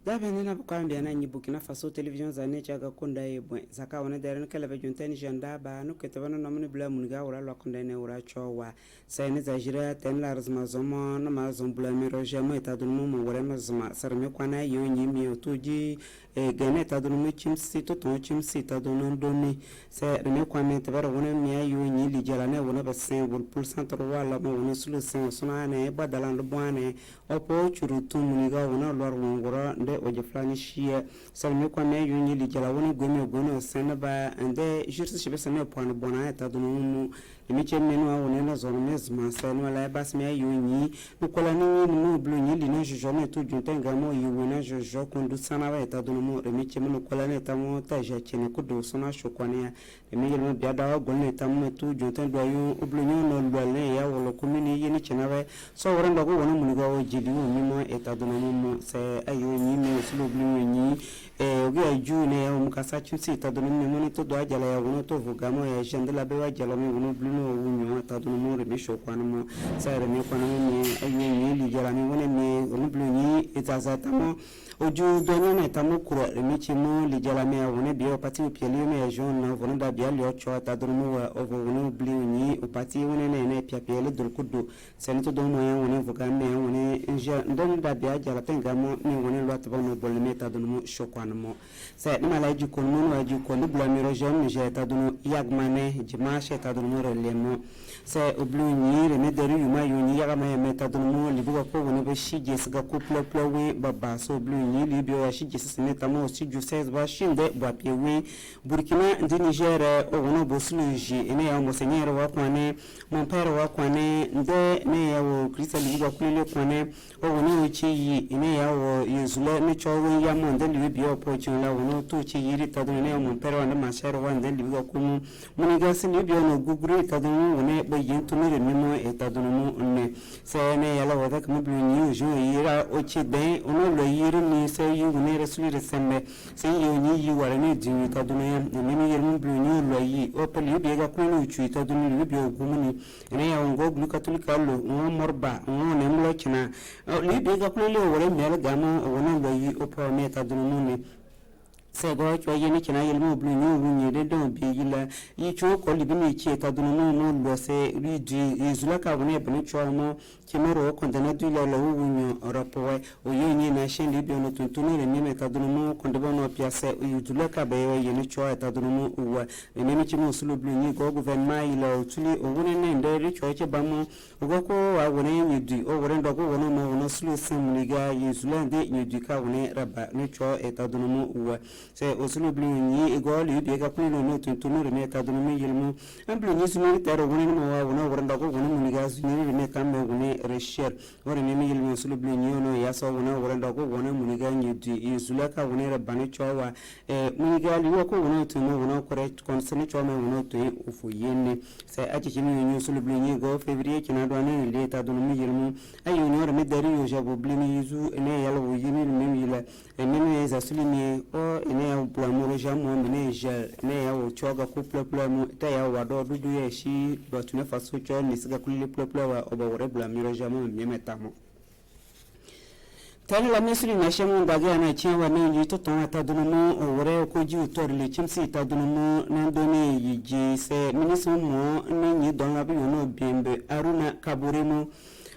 Dabenena bukambi ananyi Burkina Faso television za necha ga kunda yebwe zaka wana deren kala be junten janda ba no ketebana no mni bla muniga wala lo kunda ne wura chowa sayne za jira ten la razma zomo no ma zom bla mi roje mo eta dun mo wala ma zma sar me kwana yo nyi mi otoji gane eta dun mo chimsi to chimsi eta dun doni se me kwame tabara wona mi ayo nyi li jala ne wona ba sen wol pul centre wala mo wona sulu sen sona ne badalan do bwane opo churu tu muniga wona lor wongora oje flani shia salme kwa me yunyi li jala woni gono sene ba ande jirsi shibe sene pon bona eta dunu mu emiche menu a woni na zoro mesma sene wala bas me yunyi nukola ni mu blu nyi li na jojo me to junta ngamo yuwona jojo kundu sana ba eta dunu mu emiche menu kola ne ta mo ta je chene kudo sona shokwane emi yelmo biada wa golne ta mo to junta do yu blu nyi no lwale ya wolo kumini yini chena ba so woranda go wona muniga o jidi wo mimo eta dunu mu se ayo nyi sulu bluenyi oge june ya mukasa chimsi tadunu moni to do ajala ya wono to vugamo ya jandela be wajala mi wono bluno wunyo tadunu mo re bisho kwana mo sare me kwana ni ayi li jala mi wono mi wono bluenyi itazata mo oju donyo na tamo kuro remichi mo li jala mi wono bi o pati opieli me ya jon na wono da bia li ocho tadunu mo wa ovo wono bluenyi o pati wono na pia pieli dul kudu senito do mo ya wono vugame ya wono nja ndon da bia jala tengamo ni wono lo no bolmeta dunu shokwanmo sa ni malaji ko non waji ko ni blamiro jom je ta dunu yagmane jimashe ta dunu relemo sa oblu ni re ne deri yuma yoni yagama meta dunu libuga ko woni be shije siga ko plo we baba so oblu ni libio ya shije sineta mo si ju 16 ba shinde ba pewe Burkina ndi Niger o wono bosuluji ene ya monseigneur wa kwane mon père wa kwane nde ne ya wo Christ libuga kulele kwane o wono chi yi ene ya wo yezule ne chowe ya monde libi opochi la wono to chi yiri tadune mon père wa ma shere wa nde libi ko mu muniga sin libi no gugure tadune wone be yintu ne memo etadune ne se ne ya la wada kuma blu ni jo yira o chi den ono lo yiri ni se yu ne resuli resembe se yu ni yu wala ne dinu tadune ne mi yiri blu ni lo yi o pe libi ga ko no chu tadune libi o gumuni ne ya ngo blu katolika lo ngo morba ngo ne mlo china libi ga ko le wala mel gamo wono lo yi o po meta dununi sego cho yeni kina yelmo blu ni wunye de don be yila yi cho ko libini chi ta dununu no lo se ridi izula ka woni bani cho mo kimero ko ndana du la wunye rapowe o yeni na shen libi no tuntunu re meme ta dununu ko ndebo no piase izula ka be yeni cho ta dununu uwa enemi chi mo sulu blu ni go gouvernement ila utuli o woni ne ndere cho che bamo ugo ko wa woni yidi o woni ndo ko wono mo wono sulu simliga izula de yidi ka woni raba ni cho ta dununu uwa se osulu blinyi egoli biega kuno no tuntunu reme ta dunu yilmu amblinyi sunu tero woni no wa wona woranda ko woni muniga sunu reme kambe woni resher woni me yilmu osulu blinyi no yaso wona woranda ko wona muniga nyidi isulaka woni rabani chowa muniga liwo ko wona tunu wona correct konsene choma wona to ufu yenne se achi chimi nyu osulu blinyi go fevrier kina do ne le ta dunu yilmu ayo no reme dari yo jabo blinyi yuzu ne yalo yimi me yila meme za sulimi o ene ya blamuro jamu mene je ne ya o choga ku pleplo mu ta ya wa do dudu ye shi do tune faso cho ni siga kulile pleplo wa oba wore blamuro jamu meme tamo tani la mesri na shemu ndage na chenwa ne yi to ton ta dunu mu wore ko ji utor le chimsi ta dunu mu na ndone yiji se ministre mo ne ni don abi no bembe aruna kaburemu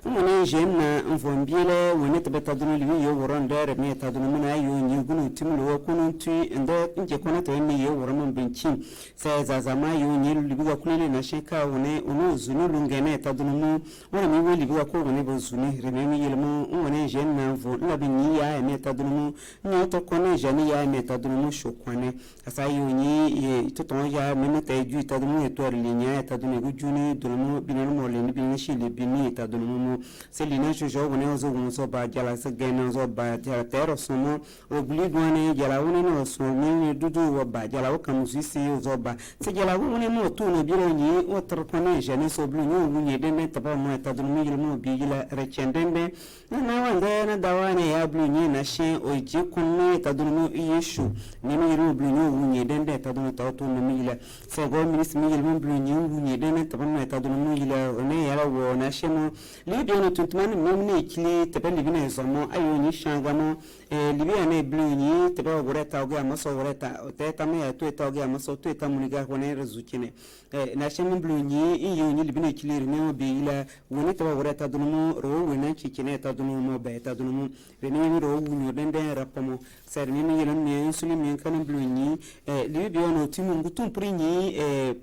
mona jenna mvombiele woni tabeta dunu liwi yo woronda re ta dunu muna yo nyi gunu timlo kunu tu ende nje kona to ni yo woron benchi se zazama yo nyi libi ga kulele na sheka woni onu zunu lungene ta dunu mu woni mi weli bi ko woni bo zuni re mi yelmo woni jenna mvo na bi ni ya ta dunu mu ni to kona jani ya ta dunu mu shokwane asa yo nyi to to ya mi ta ju ta dunu to linya ta dunu gujuni dunu mu binano mo le ni bi ni shi le bi ni ta dunu mu mo se lina jojo woni ozo won so ba jala se gena zo ba jala tero somo obli dwane jala woni no so ni dudu wo ba jala wo kan sisi zo ba se jala woni mo tu no biro ni o trokone jeni so blu no wuni de ne taba mo ta dun mi mo bi jila rechendende na wande na dawane ya blu ni na shen o ji kunne ta dun mo yeshu ni mi ru blu no wuni de ne ta dun ta to no mi jila se go ministre mi mo blu ni wuni de ne taba mo ta dun mo jila ne ya wo na shen mo li bi no tuntman mo ne kili taba li bi ne so mo ayo ni shanga mo li bi ne blu ni taba wo reta o ga mo so reta o te ta me ya to ta o ga mo so to ta mu ga ko ne rezukine na shen blu ni iyo ni li bi ne kili ne o bi ila woni taba wo reta dun mo ro wona chikine ta dun mo be ta dun mo be ni mi ro wuni den den rapamo ser ni mi yelan mi insuli mi kan blu ni li bi no timu ngutum pri ni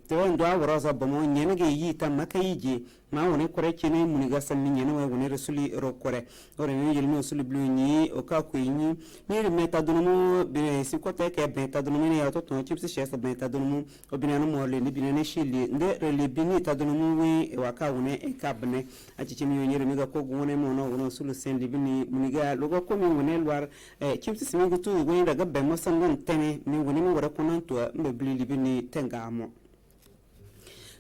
te ndo awro za bomo nyene ge yi ta makayi ma woni kore chine muniga sammi nyene wa woni resuli ro kore ore mi yelmi resuli blu ni o ka ko yin ni re meta dunumu be si ko te ke beta dunumu ni auto to chips chest beta dunumu o binanu mo le ni binane shili nde re le bini ta dunumu we wa ka woni e kabne a ci mi yere mi ga ko woni mo no wono sulu sen li bini muniga logo ko mi woni lwar chips mi gutu woni daga be mo sangan tene mi woni mi wora ko nan to mbe bli li bini tengamo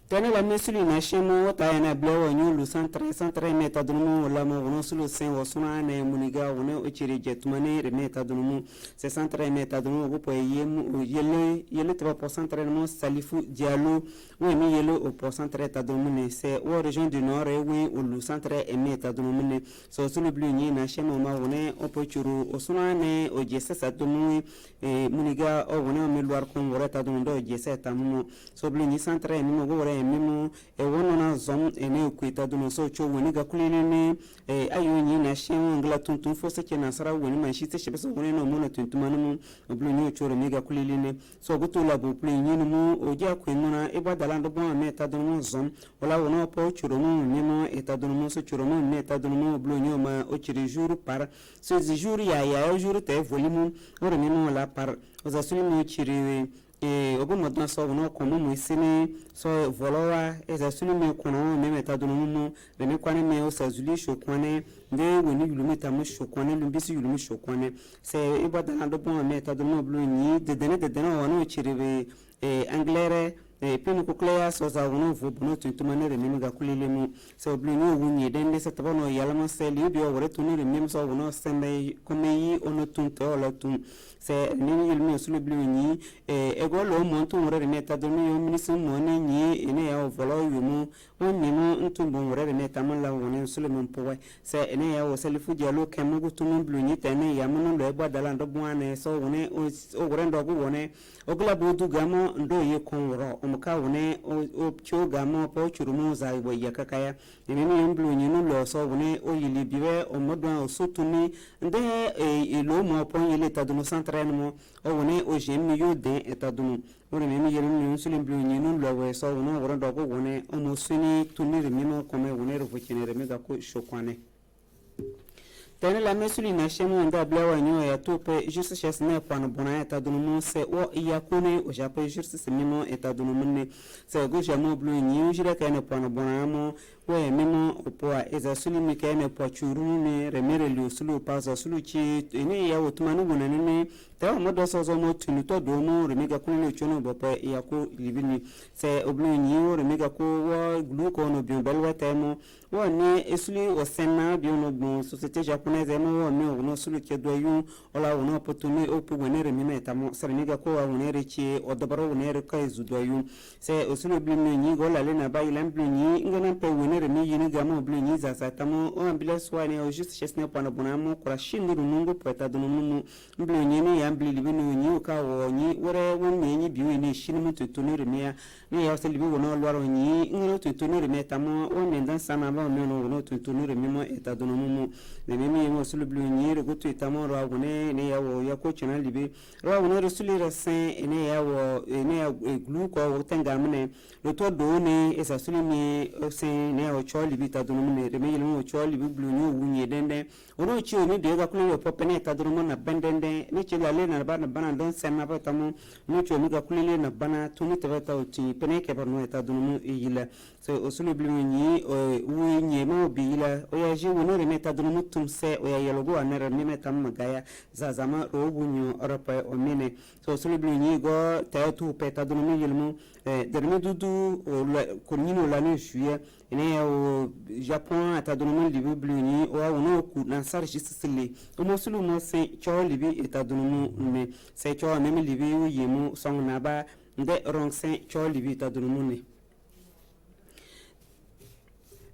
tene la mesuli na shemo wata yana blewo nyulu santre meta dunumu la mo wono sulu sen wasuna na muniga wono ochiri jetmane re meta dunumu se santre meta dunumu go po yele te po santre mo salifu dialo we mi yele o po santre ta dunumu ne se o region du nord e we o lu santre e meta dunumu ne so sulu blu ni na shemo ma wone o po churu osuna ne o jese sa dunumu muniga o wono mi luar ko wora ta dunumu do jese ta mo so blu ni santre ni mo go mimo wono na zom ene kuita duno so cho woni ga kulene ne ayo ni na shen ngla tuntun fo se ke na sara woni man shi se shebe so woni no mo na tuntuma no oblu ni cho ro mi ga kulele ne so go to la bo pli ni no mo o ja ku no na e ba dalando bon me ta duno zom wala wono po churo mo ni mo e ta duno mo so churo mo me ta duno mo oblu ni ma o chiri jour par so zi jour ya o jour te volume o re mi mo la par o za suli mo chiri ogo modna so no komo mo isini so volowa eza sunu me kono me meta do no be me kwane me o sazuli shokwane nde woni yulumita mo shokwane lumbisi yulumi shokwane se ibada na do bon meta do no blu ni de dene wono chiribe anglere pinu kuklea so za wono vo bono tuntumane re mimi ga kulile mu so blu ni wunye dende se tabano yalama se li bi o wore tunu re mimi so wono sembe komeyi ono tunto ola tun se nini yelmi osulu blu ni ego lo mo tun wore re meta do mi yo ministre mo ne ni ene ya o volo yumu wonni mo ntum bon wore re meta mo la woni osulu mo powe se ene ya o selifu dialo kemu gutunu blu ni tene ya mo lo ebo dala ndo bwane so woni o wore ndo go woni ogla bodu gamo ndo ye kon woro muka wone o choga mo po churumu za ibo yakakaya nini yemblu nyinu lo so wone o yili biwe o modwa o sotuni nde lo mo po yili taduno centre mo o wone o jemi yode etadunu wone nini yelu nyinu sulimblu nyinu lo we so wono woro dogo wone o mo suni tunire mimo kome wone ro fukinere mega ko shokwane tene la mesuli na shemu nda blawa nyo ya tope juste chez ne pano bona eta dunumu se o yakune o jape juste se mimo eta dunumu ne se go jamu blu nyi jira ka ne pano bona mo we mimo opoa eza suli mi ka ne po churu ne remere lu sulu paza sulu chi ene ya otmanu bona ne ta o modo so zo mo tunu to do mo remega kunle chono bopa ya ko libini se oblu nyi o remega ko wo glu ko no bi belwa temo wo ne esuli o senna bi no bo societe japonaise mo wo me no sulu ke do yu ola wono opportunity o po wenere mi na tamo se remega ko wa wenere chi o dobaro wenere ka izu do yu se osulu bi nyi go la le na ba ilan blu nyi ngana pe wenere mi yini ga mo blu nyi za sa tamo o ambile swani o juste chesne pana bonamo kura shindu nungu peta do numu blu nyi ne ya bli libinu nyi ka wo nyi wore won nyi biwe ni shinu mutu tunure meya ne ya selibi wono lwaro nyi ngoro tunure meta mo o mendan sana ba me no wono tunure memo eta do numu ne memi mo sulu blu nyi re gutu itamo ro agune ne ya wo ya ko chana libi ro wono resuli resen ne ya wo ne ya glu ko wo tenga mne lo to do ne esa sulu mi o sen ne o cho libi ta do numu ne re me yimo o cho libi blu nyi wunye dende wono chi o mi de ga kulo popene ta do numu na bendende ne chi la le na bana don senna pa tamu no cho mi ga kulele na bana tumi tebata uti pene ke parno eta dunumu yila so osulu bluni wi nyema obila oya je wono remeta dunu mutumse oya yelogo anere mimeta magaya zazama rogunyo oropa omine so osulu bluni go tayatu peta dunu yelmu derme dudu konino la ne juillet ene o Japon ata dunu libi bluni o wono ku na sarji sisile o mosulu mo se cho libi eta dunu me se cho meme libi yemu song na ba nde rongsen cho libi eta dunu ne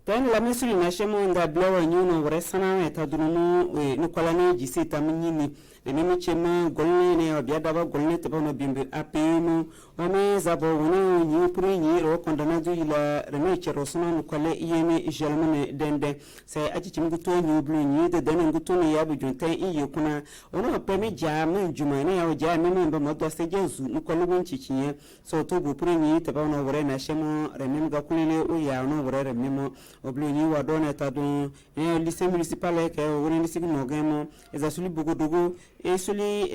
ten la mesuli na shemo nda blawa nyuno resana eta dunu no kolani jisi tamini nemi chema golne ne obiada ba golne te bono bimbe apemo ome zabo wono nyi puri nyi ro kondana du ila reme chero sona no kole yeme jelmane dende se achi chimgu to nyi blu nyi de dene nguto ne ya bujonte iye kuna ono peme jama jumane ya jama me mba modo se jesu no kole winchichiye so to bu puri nyi te bono wore na shemo reme ga kulele o ya no wore reme mo oblu nyi wa dona ta don lycée municipal ke woni lisi no gemo ezasuli bugodogo et celui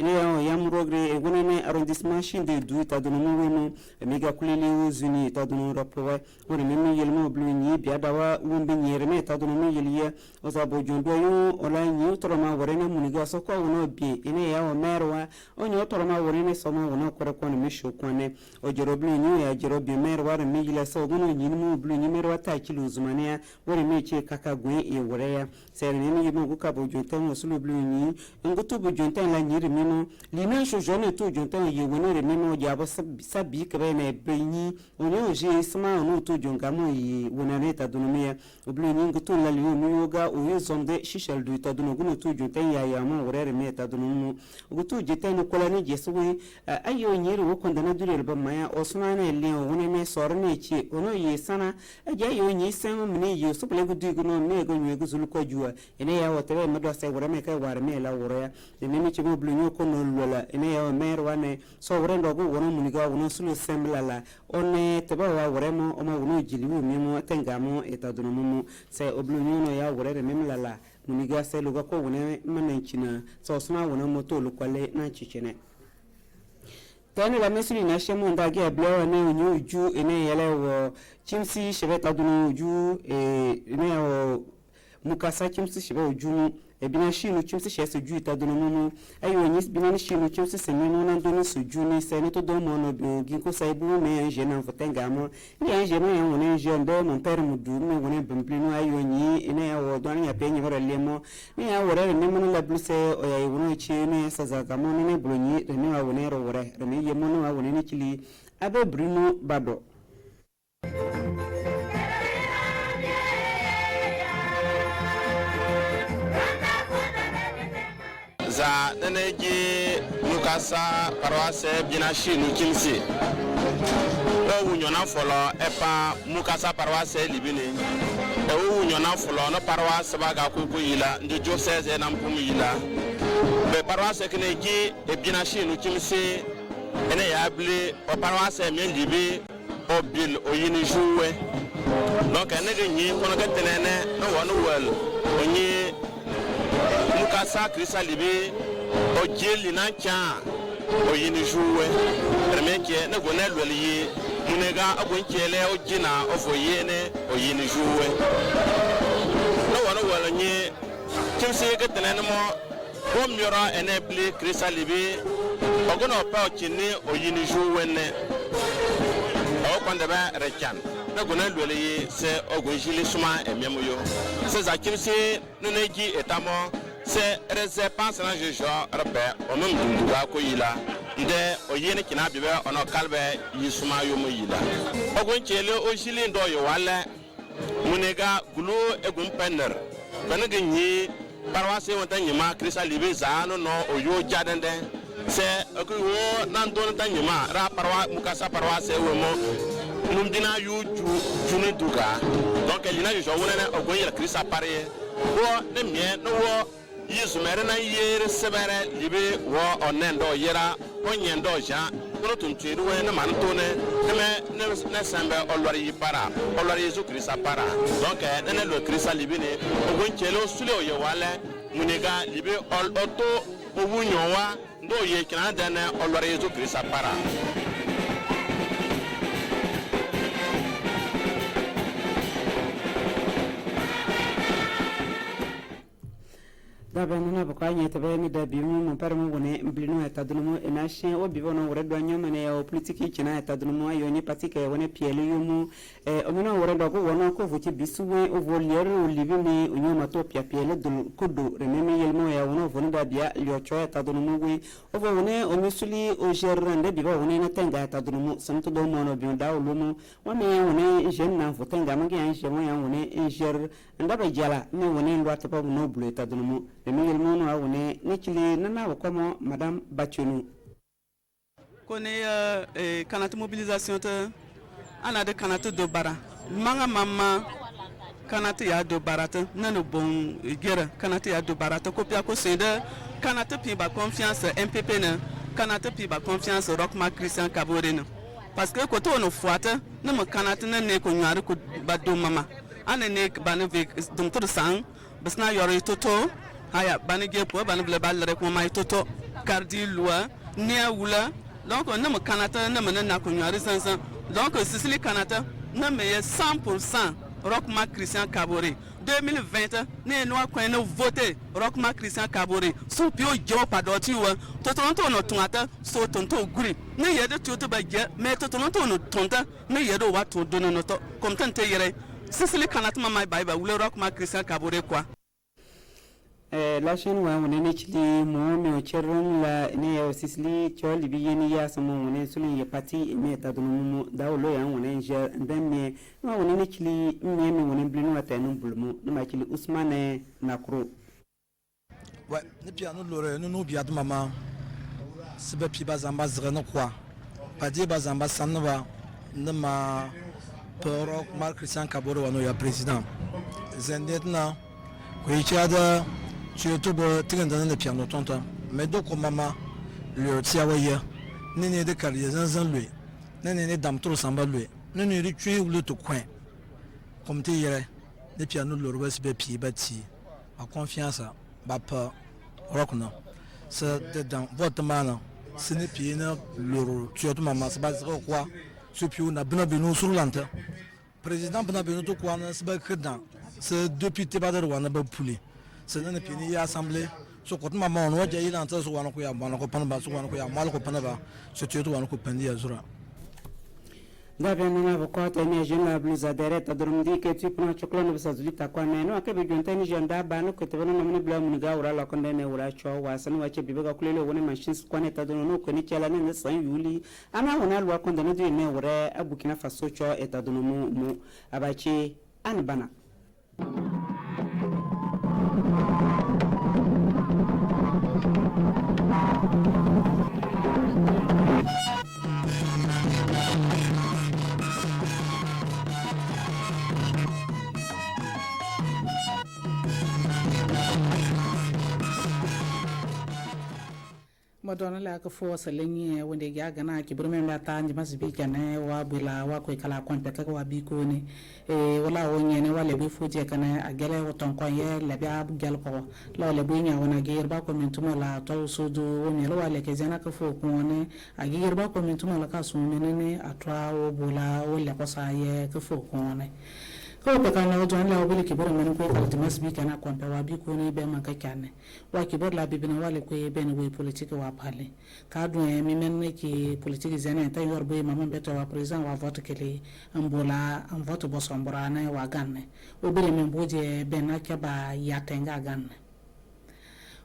yamurogre gonene arrondissement chinde du ta dono mono mega kulele aux unis ta dono rapport on même yelmo bluni biadawa wumbi nyereme ta dono yeliya ozabo jondo yo ola nyi toroma worena muniga soko wono bi ene ya o merwa onyo toroma worene soma wono korekon misho kone o jero bluni ya jero bi merwa re migila so gono nyi mu bluni merwa ta kilu zumania wore meche kakagwe e woreya sere ni yimo gukabo jonto musulu bluni ngoto bu jonto la nyiri mino lina sho jone to jonto ye wonere mino jabo sabi krene beni onyo je isma onu to jongamo yi wonane ta dunumiya bluni ngoto la liyo miyoga o yezonde shishal du ta dunuguno to jonto ya mo worere me ta dununu ngoto jete no kolani jesuwe ayo nyiri wo kondana dure ba maya osuna na le wonene sorne chi ono ye sana aja yo nyi sen mini yo suple gudu guno me go nyi guzulu ko juwa ene ya wotere me do se wore me ka ware me la wore ene ci mo blunyo ko no lola ene ya mer wane so wore ndo go wono muniga wono sulu sembla la one te ba wa wore mo o ma wono jiliwu mi mo tengamo eta dunu mo se oblunyo no ya wore me la muniga se luga ko wone manenchina so suna wono moto lu kwale na chichene tani la mesuli na shemo ndage ablawa ne onyo ju ene yele wo chimsi shebeta dunu ju ene wo mukasa chimsi shebe oju bina shinu chimsi shese ju ita dunu mumu ayo nyis bina shinu chimsi semino na dunu suju ni se ne to do mo no ginko saibu me anje na fotenga mo ni anje me yan wona anje ndo mon pere mudu me wona bemplino ayo nyi ene ya wo don ya penye hore lemo ni ya wore ne mo la bluse o ya wono chi ne sazaga mo ne blonyi ne wa wona ro wore ne ye mo no wa wona ni chili abe bruno bado za neneji Mukasa paroisse bina shinu kimsi o wunyona folo epa Mukasa paroisse libini e wunyona folo no paroisse baga kuku yila ndi diocèse na mpumu yila be paroisse keneji e bina shinu kimsi ene ya bli o paroisse men libi o bil o yini jouwe donc enege nyi kono ketenene no wonu wel onyi Mukasa Krista libi o jeli na cha o yini jouwe remeke ne gona lweli munega agonchele o jina o foyene o yini jouwe no wono wala nyi kimse ke tenene mo o myora ene pli Krista libi o gona pa o chini o yini jouwe ne o kwande ba rechan na gona lweli se o gonjili suma emiamo yo se za kimse no neji etamo c'est réserve na jejo rebe onu ndunduga ko yila nde oyene kina bibe ono kalbe yisuma yomo yila ogonchele o jili ndo yo wale munega gulu egum penner banage nyi parwase wonta nyima Krista libe zano no oyo jadende se okuwo nan don ta nyima ra parwa Mukasa parwase wemo numdina yu junu duga donc elina jejo wonene ogonye Krista pare wo ne mie no wo yisumere na yere sebere libe wo onendo yera onyendo ja kono tuntiru we na mantone ne sembe olori para olori Yesu Krista para donc ene lo Krista libe ne ogonchelo sule oye wale muniga libe oto obunyowa ndo ye kina dane olori Yesu Krista para Ndaba nana bakanye tabani da bimu mu parmu woni mblinu etadunu enashe o bivono wredo nyoma ne o politiki china etadunu ayo ni patike woni pielu yumu omino wredo ko wono ko vuti bisuwe o voliero livini unyoma to pia pielu dul kudu rememi yelmo ya wono voni da bia lyocho etadunu we o woni o misuli o gerande bivo woni na tenga etadunu samto do mono bi da olumu wame woni jenna votenga mangi an jemo ya woni ger ndaba jala ne woni ndwata pa no bulu etadunu le mingel mono awone nekili nana wakomo madame Bachenu kone kanatu mobilisation te ana de kanatu do bara manga mama kanatu ya do barata nanu bon gera kanatu ya do barata kopia ko sende kanatu pi ba confiance MPP na kanatu pi ba confiance Rockmark Christian Kabore na parce que ko to no fuata na mo kanatu na ne ko nyaare ko ba do mama ana ne ba ne ve dum to sang basna yoro toto haya bani gepo bani vle balre ko mai toto cardi loi ne wula donc on ne kanata ne me na ko nyari sansan donc sisili kanata ne me 100% Rockmark Christian Kabore 2020 ne no akwan ne voter Rockmark Christian Kabore so pio jo padoti wa totonto no tunata so tonto guri ne yede tuto ba je me totonto no tonta ne yede wa to dono no to comme tante yere sisili kanata mama ba wule Rockmark Christian Kabore kwa la chaîne wa woni ne chili mo me o cherum la ne o sisli choli bi yeni ya samo woni sulu ye parti me etadunu mu da o lo ya woni je ndemme ma woni ne chili me me woni blinu atanu bulmu ne ma chili Ousmane Nakro ouais ne pia no lore no bia mama sebe pi bazamba zre no kwa padi bazamba sanwa ne ma poro Marc Christian Kabore wa no ya président zendetna ko ichada tu to bo tinganda na piano tonta mais donc mama le tiawaye nene de carrière zanzan lui nene dam trop samba lui nene ri tue ou le to coin comme te yere de piano le roi be pi bati a confiance ba pa rockna ça dedans votre mana ce n'est pi na le tu to mama c'est pas quoi ce pi na bna beno sur lanta président bna beno to quoi na c'est ba kedan c'est depuis te ba de wana ba pouli c'est une opinion assemblée so ko maman on waje ila anta so wana ko ya bana ko panba so wana ko ya mal ko panaba so tu wana ko pendi azura ndabe nana bokota ne jeune bluza dereta durumdi ke tu kuna chokolano bisazulita kwa neno akabe jontani janda bano ko tebano namne bla muniga ura la konde ne ura cho wasan wache bibega kulele woni machines kwa ne tadono no ko ni chala ne san yuli ama wona lwa konde ne du ne ura abukina faso cho etadono mu abachi anbana madonna la ka fo salenye wonde ya gana ki burme mata nji masbi kana wa bila wa ko kala konta ka wa bi ko ni wala wonye ne wala bi fuje kana agele woton ko ye le ba gel ko la le bi nya wona geer ba ko min tuma la to sudu woni la wala ke jana ka fo ko ne agir ba ko min tuma la ka su menene atwa wo bula wala ko sa ye ka fo ko ne ko be kana o jon la o bile ki bor men ko kala timas bi kana ko wa bi ko ne be man ka kane wa ki bor la bi bina wale ko be ne we politique wa pale ka do mi men ne ki politique zene ta yor be mama beto wa president wa vote kele ambola am vote bo sombra na wa ganne o bile men boje be na ke ba ya tenga ganne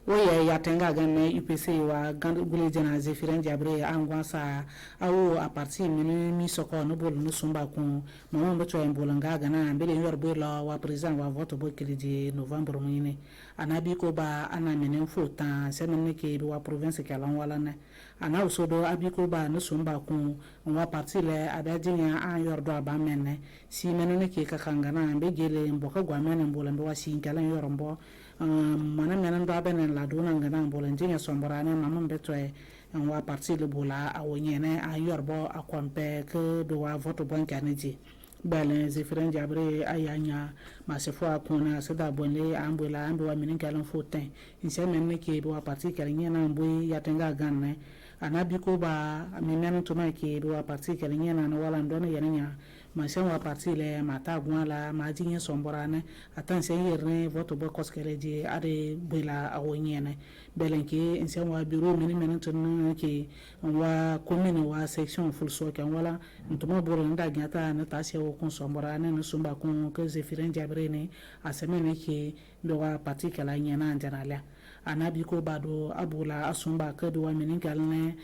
oye ya tenga ganne UPC wa gandu bule jana zefiren jabre angwansa awo a partir mi soko no bol no sumba ku mama beto en bolanga gana bele yor be la wa president wa vote bo kele di novembre mine anabi ko ba ana menen fota semene ke wa province ke lan wala ne ana usodo abiko ba no sumba ku wa parti le adajinya a yor do ba menne si menene ke ka kangana be gele mboka gwa menen bolambe wa si kala yor mbo mana menen do abenen la dona ngana bolanjinya somborane mama beto e wa parti le bola awonyene a yor bo akwampe ke do wa vote banka neji bale zefiren jabre ayanya masefo akuna seda bonle ambula ambe minin kalan foten inse menne ke bo parti kalinya na mbo yatenga ganne anabiko ba minen to na ke bo parti kalinya na wala ndone yenenya ma sen wa parti le ma ta gwa la ma jinye somborane atan sen yerne voto bo koskele je ade bela awonyene belenke sen wa bureau mini menton ke wa commune wa section full so kan wala ntuma boro nda gata na ta se wo kon somborane no sumba kon ke zefiren jabrene asemene ke do wa parti kala nyana janala anabi ko bado abula asumba kedo wa minin kalne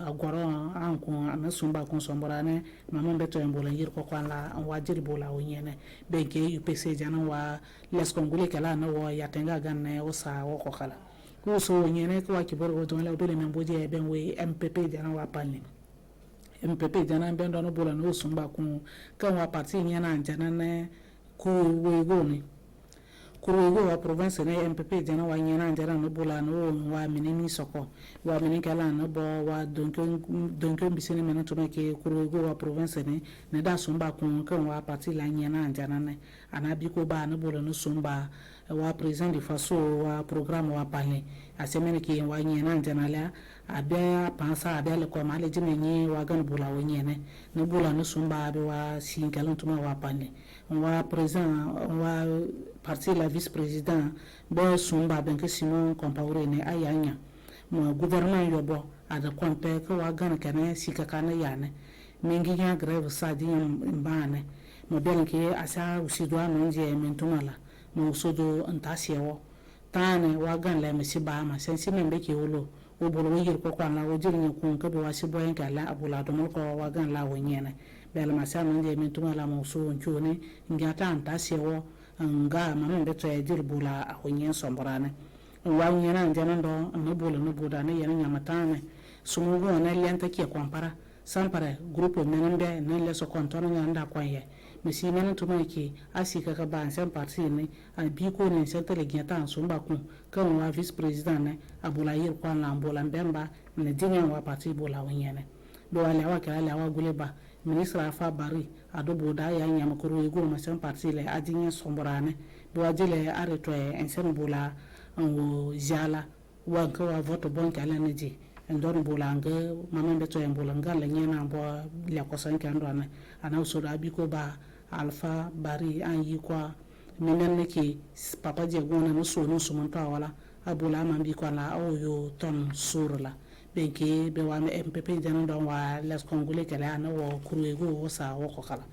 agoro anko anasumba kon somborane mamon beto embola yir ko kwala wajiri bola wonyene benke UPC jana wa les kongole kala na wa yatenga ganne o sa wo ko kala ko so wonyene ko akiboro go don la bele memboje ben we MPP jana wa palni MPP jana ben don bola no sumba kun kan wa parti nyana jana ne ko we go ni kurugo wa province ne MPP jana wa nyana jana no bola no wa minimi soko wa minin kala no bo wa donko bisene mena to make kurugo wa province ne da sumba kun kan wa parti la nyana jana ne anabi ko ba no bola no sumba wa president de faso wa programme wa palne asemene ki wa nyana jana la abia pansa abia le ko male jimenyi wa gan bola wo nyene no bola no sumba be wa singalon tuma wa palne wa president wa parti la vice président bo sumba ben ke Simon Compaoré ne ayanya mo gouvernement yobo ada kompe ko wa gan kana sika kana yane mingi nya grève sa di mbane mo ben ke asa usidwa no nje mentumala mo sodo antasiewo tane wa gan le mesiba ma sensi membe ke wolo o bolo yir ko kwana o jirni kun ko be wasi boyen kala abula do mo ko wa gan la wonyene bel ma sa no nje mentumala mo so nchone ngata antasiewo nga manon de to ejir bula ahonyen somborane wa nyana njana ndo no bula no buda ne yana nyamatane sumugo na lenta ki kompara sampare grupo menembe ne le so kontono nyanda kwanye misi menen to maki asika ka ban sem parti ne abi ko ne se tele geta sumba ku kan wa vice president ne abula yir kwan la mbola mbemba ne dinya wa parti bula wonyene do wala wa kala la wa guleba ministre afa bari ado boda ya nyama kuru igo masan parti le adinye somborane do ajele areto ensen bola o jala wa ko wa voto bon kala neji ndon bola nga mamembe to en bola nga la nyena bo le ko san kan dona ana so da bi ko ba alpha bari an yi kwa menen ne ki papa je gona no so no sumun ta wala abula man bi ko la o yo ton surla benke be wa MPP jana don wa les congolais kala na wo kuruego wo sa wo ko kala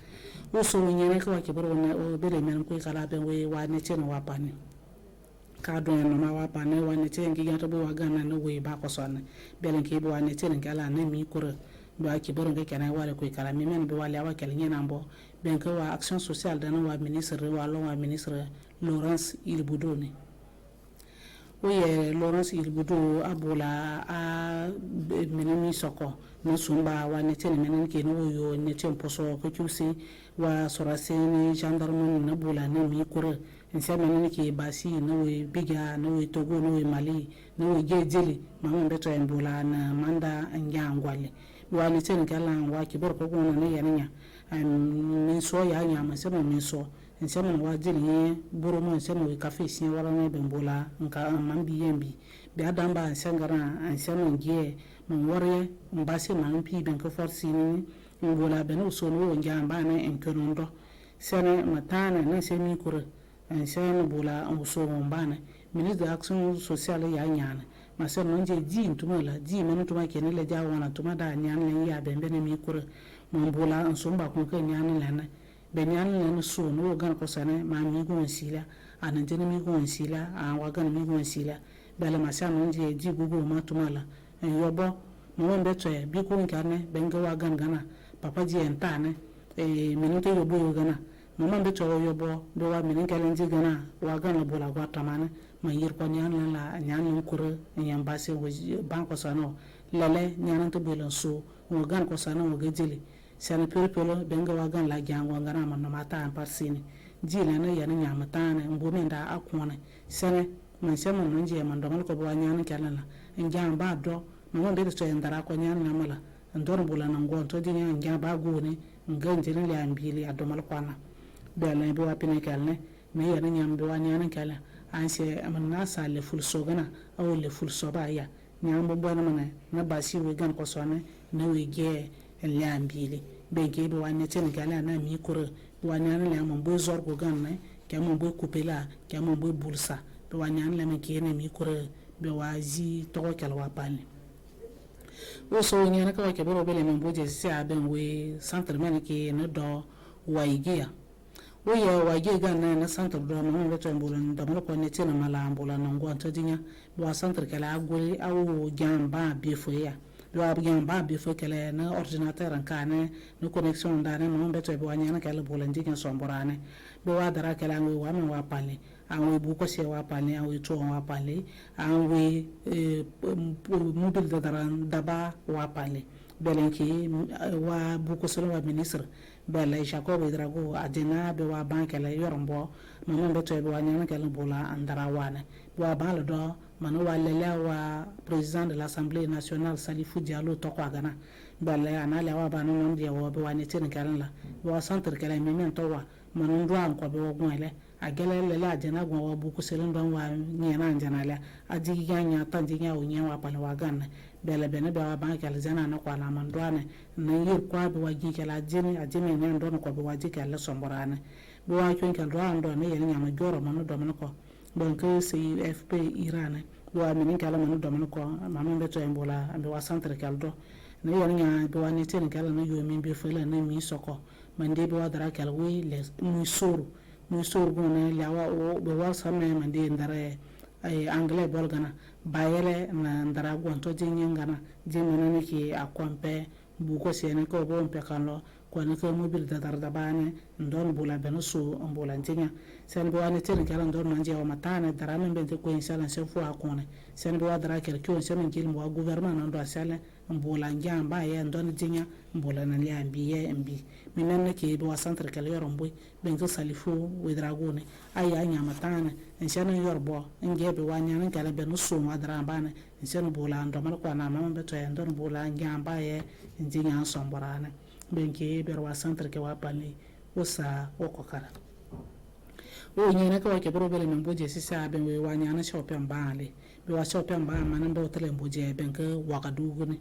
wo so nyene ko ke boro na o bele men ko kala be we wa ne chen wa pani ka do no ma wa pani wa ne chen gi gato bo wa gana no we ba ko son bele ke bo wa ne chen kala na mi kuro ba ke boro ke kana wa ko kala mi men be wa la wa kala nyena mbo benke wa action sociale dana wa ministre wa lo wa ministre Laurence Ilbudoni oye Laurence Ilbudo abula a menemi soko no sumba wa neten menen ke no yo neten poso ko kusi wa soraseni gendarme na bula ne mi kure ense menen ke basi no we biga no we Togo no we Mali no we gejeli mama beto en bula na manda ngangwale wa neten kala wa ki bor ko no ne yanya min so ya nya ma se min so nsema wa jini buru mo nsema we cafe sin wala ne bembola nka mambi yembi be adamba nsangara nsema ngie mo wore mbase mampi ben ko forsi ni ngola ben so no njamba ne enkonondo sene matana ne semi kure nsema bola so mbana ministre de action sociale ya nyana masema nje ji ntumala ji men tuma kenele jawo na tuma da nyana ya bembe ne mi kure mo bola nsomba ko ke nyana lana benyan ne so no gan ko sane ma mi gon sila anan jeni mi gon sila a wa gan mi gon sila bele ma sa no je ji gugu ma tumala yobo mo mbe to e bi ko nkarne benga wa gan gana papa ji entane minute yobo yo gana mo mbe to yobo do wa min kalen ji gana wa gan bola gwa tamana ma yir ko nyan la nyan kuru nyan base wo ban ko sano lele nyan to belo so wo gan ko sano wo gejeli sene pelo benga wagan la jango ngana man mata an parsini jila na yana nyamatane mbumenda akone sene man sema nje man do ko bo nyana kala njam ba do mo be to ndara ko nyana namala ndor bula na ngonto di njam ba gone nganje ne le ambili adomal kwana bela be wa pine kalne me yana nyam be wa nyana kala anse amana sa le ful sogana aw le ful soba ya nyam bo bona mana na basi we gan ko sone na we ge l'ambili benke be wan ne chen kala na mi kure be wan ne le mon bo zor go gan ne ke mon bo kupela ke mon bo bulsa be wan ne le me ke ne mi kure be wazi to kala wa pali o so nyana ka ke boro bele men bo je sia ben we centre men ke ne do waigia o ya waige gan na centre do no be to mbulan da mo ko ne chen mala mbulan ngo to dinya bo centre kala agoli awu jamba be fo ya do abyan ba be fo kala na ordinateur an kane no connexion da ne mo be to be wanya na kala bulan dinya so mborane be wa dara kala ngo wa men wa pali an we bu ko se wa pali an we to wa pali an we mobile da daran daba wa pali belenki wa bu ko solo wa ministre bela Jacob Drago adena be wa banke la yorombo mama be to be wa nyana kala bola andara wane wa bala do mano wa lela wa président de l'Assemblée nationale Salifou Diallo to kwa gana bela anala wa banu non dia wa be wa ne tin kala la wa centre kala memen to wa mano ndo an ko be wa gwele agele lela adena gwa wa bu ko selo ndo wa nyana anjana adigi ganya tanjinya o nyawa pala wa gana bela bene be wa banke la zana na kwa la mandwane na yir kwa be wa gi kala jini ajimi ne ndo ko be wa ji kala somborane be wa kyon kala ndo ne yeli nyama joro mano do mano ko donc CFP Iran be wa minin kala mano do mano ko mama be to embola be wa centre kala do ne yeli nyama be wa ne tin kala no yo min be fela na mi soko mande be wa dara kala we les muy suru gona lawa o be wa samme mande ndare anglais bolgana bayele na ndara gonto jinyangana jimena ne ki akompe buko sene ko bo mpe kanlo ko ne ko mobil da dar da bane ndon bula beno su mbola ntinya sen bo ane tere kala ndon manje wa matane dara men bente ko insala se fu akone sen bo dara kel ko sen ngil mo gouvernement ndo asale mbola njamba ye ndon jinya mbola na liya mbiye mbi minen ne ki bo centre kala yoromboy benko Salifou Dragone aya nya matane en yorbo ngebe wanya kala beno su ma dara bane en bola ndo mal ko na mama beto en ndon bola njamba ye njinya somborane benke berwa centre ke wa pali osa okokara o nyene ko ke boro bele mboje sisa ben we wanya na shopem baale be wa shopem ba manan do tele mboje benke wakadugune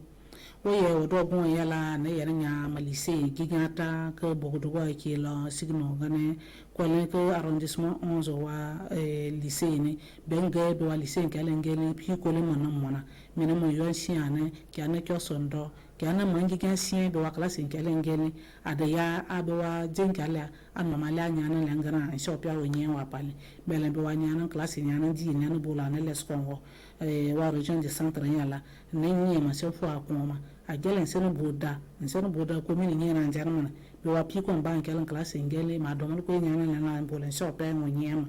o ye o do bon yala na yene nya malise gigata ke bogodo wa ke la signo gane ko le ko arrondissement 11 wa lycée ne benga be wa lycée ke lengele pi ko le mona mena mo yo siane ke ana kyo sondo ke ana mangi ke sien be wa classe ke lengele ada ya abewa jenkala anomala nyana lengana shopya o nyen wa pale bele be wa nyana classe nyana di nyana bola na les kongo wa region de centre yala ne nyi ma se fo akoma agele nseno boda ko mini nyana jarmana be wa pi kon ban kelen classe ngele ma do ko nyana na bola shopya o nyema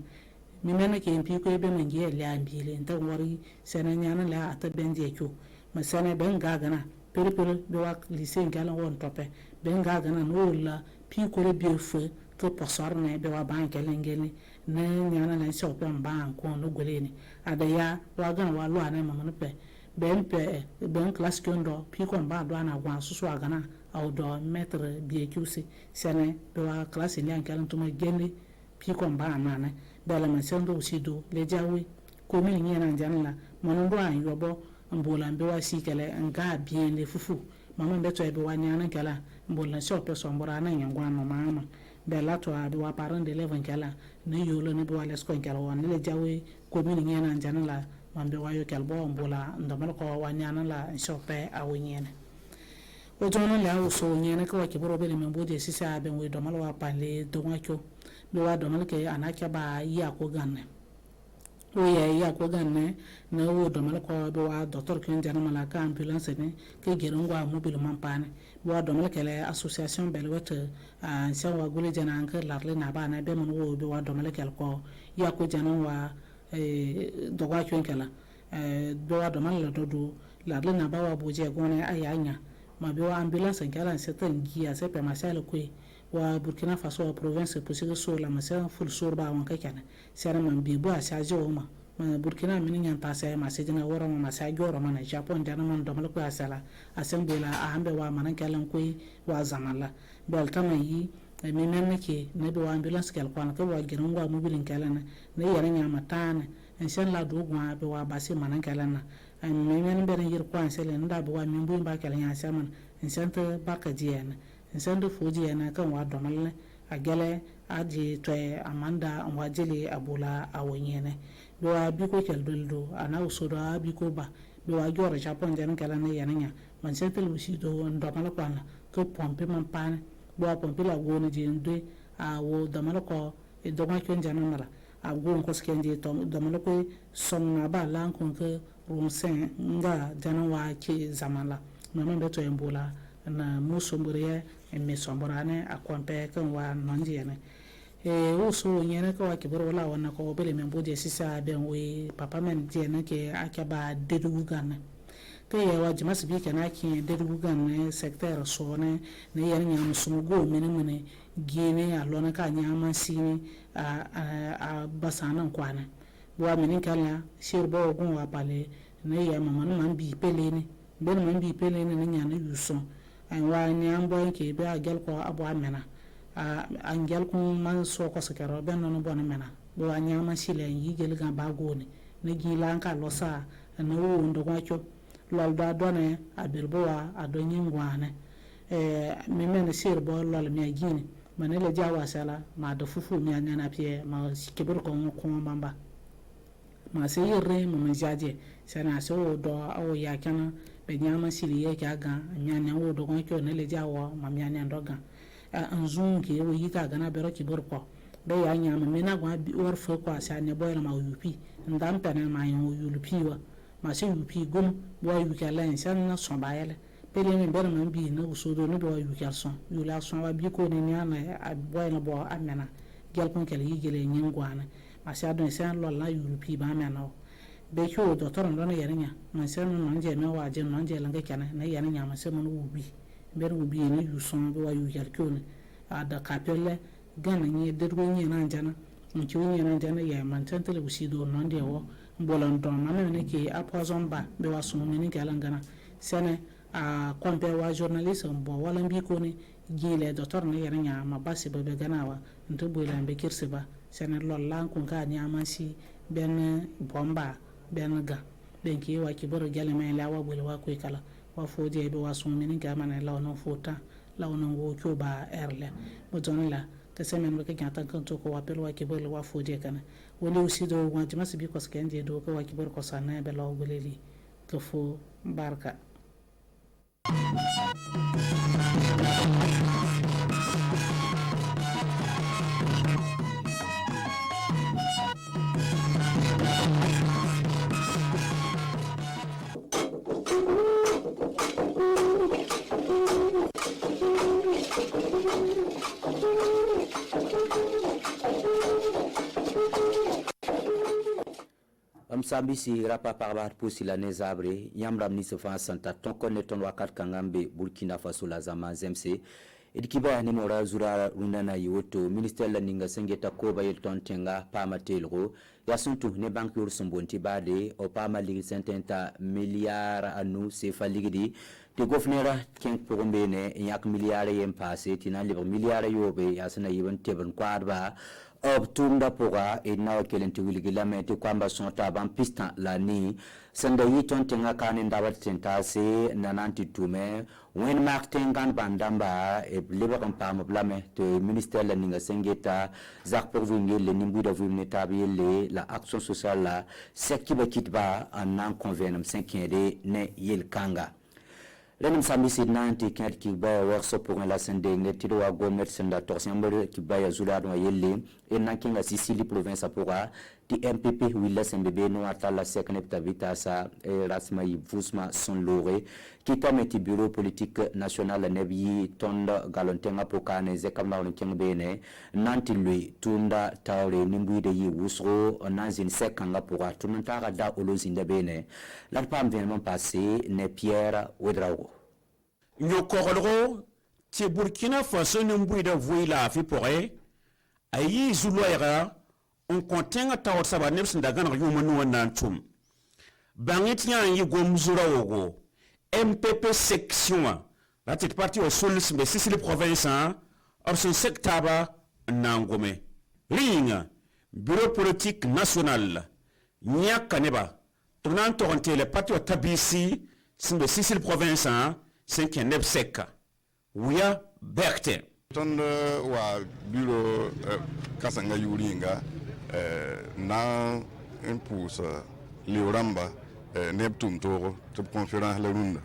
mi mena ke pi ko be mangi le ambile nta wori sene nyana la ata benje ko ma sene ben gagana pere be wa lycée ngala won tope ben gagana no la pi ko le bi fo to posar ne be wa ban kelen ngele ne nyana na shopya ban ko no goleni adaya wa gana wa lo ana mama no pe ben classe kondo pi kon ba do ana gwan susu agana au do maître BQC sene be wa classe ni ankalan to ma gende pi kon ba nana bela ma sendo sido le jawi ko mi ni na janla mondo an yobo mbola be wa sikele nga bien le fufu mama be to be wa nyana kala mbola shope so mbora na nyangwa no mama bela to be wa parent de leven kala ne yolo ne be wa les ko kala won le jawi ko mi ni na janla mambe wa yo kalbo mbola ndomal ko wa nyana la shope awnyene o jono la o so nyene ko ke boro bele membo de sisa be we domal wa pale do ngako be wa domal ke anaka ba ya ko ganne o ya ko ganne na o domal ko be wa docteur ken jana mala ka ambulance ne ke gerongwa mobile mampane be wa domal ke le association belwet a sa wa gole jana an ka larle na ba na be mon wo be wa domal ke ko ya ko jana wa doga kwen kala be wa domal la dodo larle na ba wa boje gone ayanya ma be wa ambulance kala setan giya se pe masala ko wa Burkina Faso province possible so la masa full sur ba wan kakana sera man bi bo asa jo ma Burkina min nyan ta sai ma se jina wora ma sa joro ma na Japan dana man domal ko asala assemblea a ambe wa man kalan ko wa zamala bel tamayi mi men ke ne be wa ambulance kala ko ko wa giran wa mobilin kala na ne yara nya matana en la do gwa be wa basi man kala na mi men be ren yir ko ansele nda be wa min bu ba kala nya saman en sente ba ka jiena sendo fuji na kan wa domal a gele aji to amanda wa jeli abula awonyene do biko kel doldo ana usodo biko ba do wa jore japon jan kala ne yananya man sentel usido ndomal kwana ko pompe man pan do pompe la goni jinde a wo domal ko e doma kyon janala a gon ko skende to domal ko sonna ba lan kon ke ronsen nga janwa ke zamala mama beto embola na musumburiye emme somborane akwampe kan wa nonjene uso nyene ko akiboro wala wana ko bele memboje sisa ben we papa men jene ke akaba dedugan ke ya wa jimas bi kana ki dedugan secteur so ne yan nyam sumugo mene gene alona ka nyama sini a basana kwana bo menen kala shirbo gon wa pale ne ya mama no man bi pele ne ben man bi pele ne nyana yuso wa nyam bo ke be agel ko abo amena angel ko man so ko sakaro ben no bona mena bo anyama sile yi gel ga ba goni ne gilan ka losa na wo ndo ko cho lol da done abirbo wa adonyi ngwane me men sir bo lol mi agini manele jawa sala ma da fufu mi anyana pie ma kibur ko mamba ma se yere mo jaje sana so do awo ya kana be nyama sili ye ka ga nyanya wo do ko cho ne le jawa ma mi anyana doga anzun ke wo yita gana bero kibur ko be ya nyama mena gwa war fo ko sa ne boyla ma yupi ndam tane ma yupi wa ma se yupi gum bo yuka len san na so bayele pele me bere man bi na usodo no do yuka son yula son wa bi ko ne nyana a boyla bo amena gel kon kele yigele nyingwana ma se adon san lo la yupi ba mena be ko do toron do na yernya ma se no nje me wa je no nje langa kana na yernya ma se mo ubi bere ubi ne yuson bo wa yuka ko ne ada kapelle gana ni dergo ni na jana nchi ni na jana ya mantantele usido no nde wo mbolon don ma ne ke apozon ba be wa sunu ni ke alangana sene a kompe wa journalist bo wala mbi ko ni gile docteur ne yernya ma basi be gana wa nto bo la be kirse ba sene lol lan kun ka ni amansi ben bomba ben ga ben ki wa ki boro gele me la wa bo wa ko kala wa foje be wa sunu ni ke amana la no fota la no wo ko ba erle mo donla te semen ke gata kan to ko apel wa ke bolo wa foje kana woni aussi do wa jama sibi ko skende do ko wa ke bor ko sanne be law goleli to fo barka Msambisi rapa parbar pusi la nezabre yamram ni se fa santa ton konneton wakat kangambe Burkina Faso la zama zemse edikiba ni mora zura runana yoto ministère la ninga sengeta ko bayel ton tenga pama telro yasuntu ne banque yor sombonti bade o pama ligi sententa milliard anu sefa ligidi de gofnera ken pogombene yak milliard yem passé tina libre milliard yobe yasna yiban tebon kwadba obtunda poga ina kelenti wiligila meti kwamba sonta ban pista la ni sanda yiton tenga kane ndawat tentase nananti tume wen martin kan bandamba e liba kan pam blame to ministère la ninga sengeta zak pour venir le nimbu da vumne tabiele la action sociale la sekiba kitba en convenum 5e ne yel kanga Lenim Samisi nanti kent ki ba workshop pour la sende ngeti do gomet senda torsiamber ki ba ya zula do yelle en nankinga Sicily province apura ti MPP willa sembebe no atala seknepta vitasa rasma yvusma son lore ki tameti bureau politique national nebi tonda galontenga pokane zekamla on kengbene nanti lui tunda tawre nimbuide yi wusro nanzin sekanga pura tunantara da olozinda bene la pam vraiment passé ne Pierre Wedrao Nyokorolro ti Burkina Faso nimbuide vuila fi pore ayi zuloira on kontenga tawr saba nebs ndagan yumanu wanan tum bangit yan yi gomzura wogo MPP section la petite partie au sol de Sicile province or son sectaba nangome ring bureau politique national nya kaneba tournan toronté le parti au tabisi de Sicile province 5e seka Ouya bekte ton wa bureau kasanga yuringa na impulse liuramba neptum toro to conférence la runda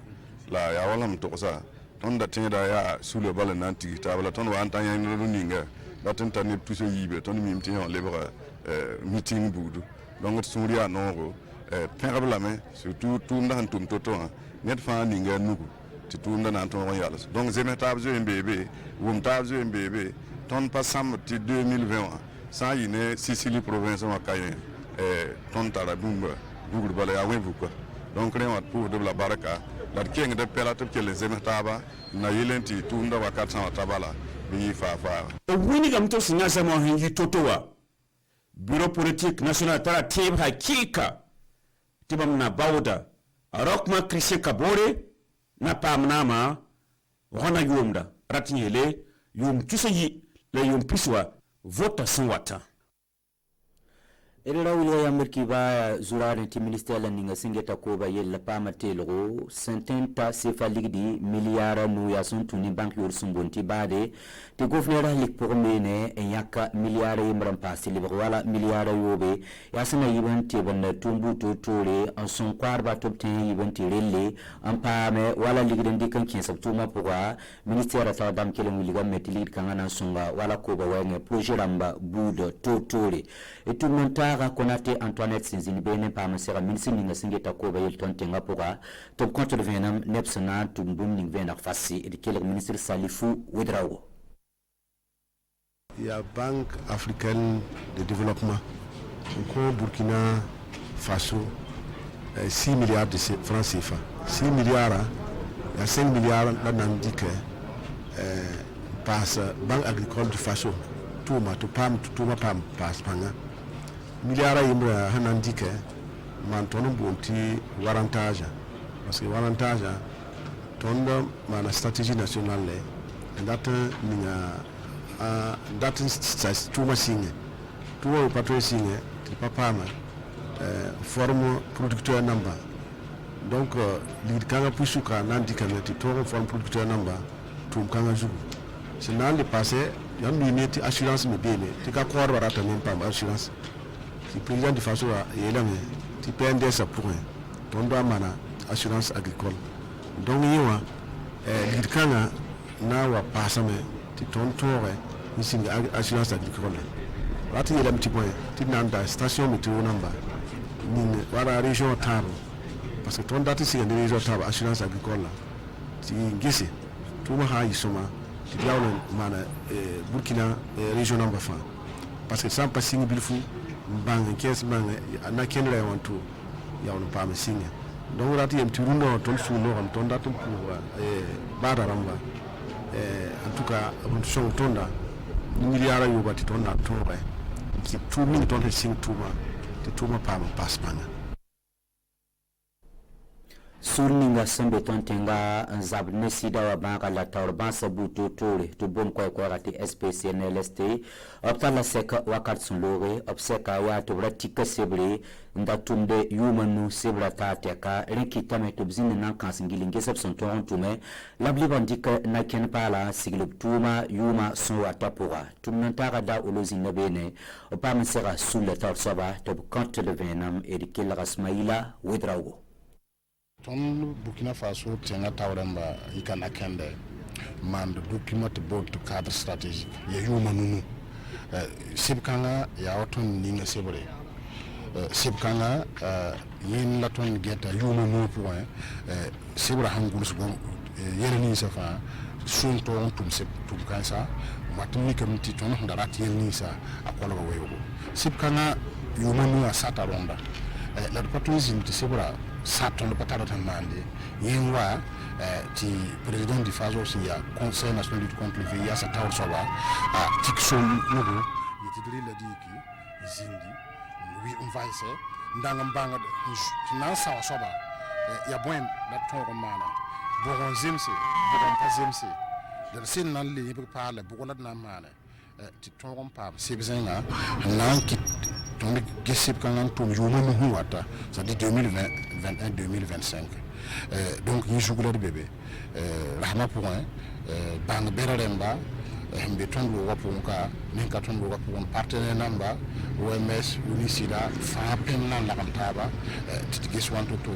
la ya walam to sa ton da tin da ya sule bala nanti tabala ton wa antanya no runinga da ton tan neptu so yibe ton mi mti on lebra meeting budu donc suria no perabla me surtout tout ndan tum toto net fa ninga nugo ti tunda nan ton yalla donc je metab je mbebe wum tab je mbebe ton passam ti 2020 sa yine Sicile province wa kayen ton tara dumba dugur bala ya webu ko donc ne wat pour de la baraka la king de pelata ke les emetaba na yelenti tunda wa 400 tabala bi fa wini gam to singa sama hingi totowa bureau politique national tara tib hakika tibam na bawda rokma krishe kabore na pamnama wana yumda ratinyele yum tusayi le yum piswa vota sanwata Erera wili ya mirki ba zurare ti ministère la ninga singeta ko ba yella pama telro sententa sefa ligdi miliara nu ya son tuni bank yor sumbonti bade te gouverneur lik pour mene en yaka miliara imram pasi libre wala miliara yobe ya sana yiban te ban tumbu to tore en son kwarba top ten yiban te relle en pame wala ligden dikan kin sabtuma pourwa ministère ta dam kelen wili ga metilit kangana sunga wala ko ba wenge projet ramba budo to tore et tout monta Konate Antoinette Sinzini bene pa masera ministre ninga singeta ko bayel tontenga poka to contre le venam nepsana tumbum ning venar fasi et quel ministre Salifou Ouedraogo. Il y a Banque africaine de développement au Burkina Faso 6 milliards de francs CFA. 6 milliards, il y a 5 milliards là n'indique passe Banque agricole du Faso tout ma pam passe panga milliards yimra hanandike man tonu bonti warantage parce que warantage tonda mana stratégie nationale le data ninga data tuma singe tuwa patro singe papa ma forme producteur number donc li kanga pusuka nandika meti to forme producteur number tum kanga jugu c'est nan le passé yam ni assurance me bene tika ko warata même pas assurance. Le président du Faso est là, il PNDS pour un doit mana assurance agricole. Donc il y a l'Irkana n'a pas passé, il y a assurance agricole. Là, il y a un petit point, il y a une station météo number, il y a la région Tabo, parce que ton date c'est une région Tabo, assurance agricole. Il y a tout le monde a eu son il y a une Burkina région number 1. Parce que sans passer une bille fou, bang kes bang na kenra wantu ya on pa mesinga donc rati yem turundo ton suno on tonda tum pour bada ramba en tout cas on son tonda miliara yo bati tonda tore ki tu min ton sing tuma te tuma pa pass banga Surninga sembe tontenga nzab nesida wa banka la taurban sabuto tore to bom kwa rati SPCNLST optala seka wakat sunlore opseka wa to ratika sebre ndatumde yumanu sebra tateka rikita metobzine nan kansingilingé sepson torontume labli bandika na ken pala siglub tuma yuma son watapura tumnantara da olozina bene opam sera sous le torsoba to compte le venam et de rasmaïla Ouedraogo. Ton Burkina Faso tient tauramba ikana kende man de document board to cadre stratégique ya yuma nunu sibkanga ya oton ninga sebre sibkanga yin laton geta yuma no point sibra hangul su yereni safa sunto on tum sib tum kansa matumi kamiti ton ndarat yereni sa akola wayo sibkanga yuma no asata ronda la patrouille de sibra Saton le pataro tamande yenwa ti président du Faso aussi ya conseil national de lutte contre le VIH à Taor Soba a tikson nugo yitidri la diki zindi wi umvaise ndangam banga na sawa soba ya boem la tongo mana bogon zemse bogon pa zemse de sin nan li pa la bogon na mana ti tongo pa sebzenga nan ki donc gesip quand on tombe jour nous wata ça dit 2021 2025 donc ni jugula de bébé rahma point bang beraremba mbe tondo wa pour ka ni ka tondo wa pour partenaire namba OMS unisida fa pen nan la kantaba titigis wanto to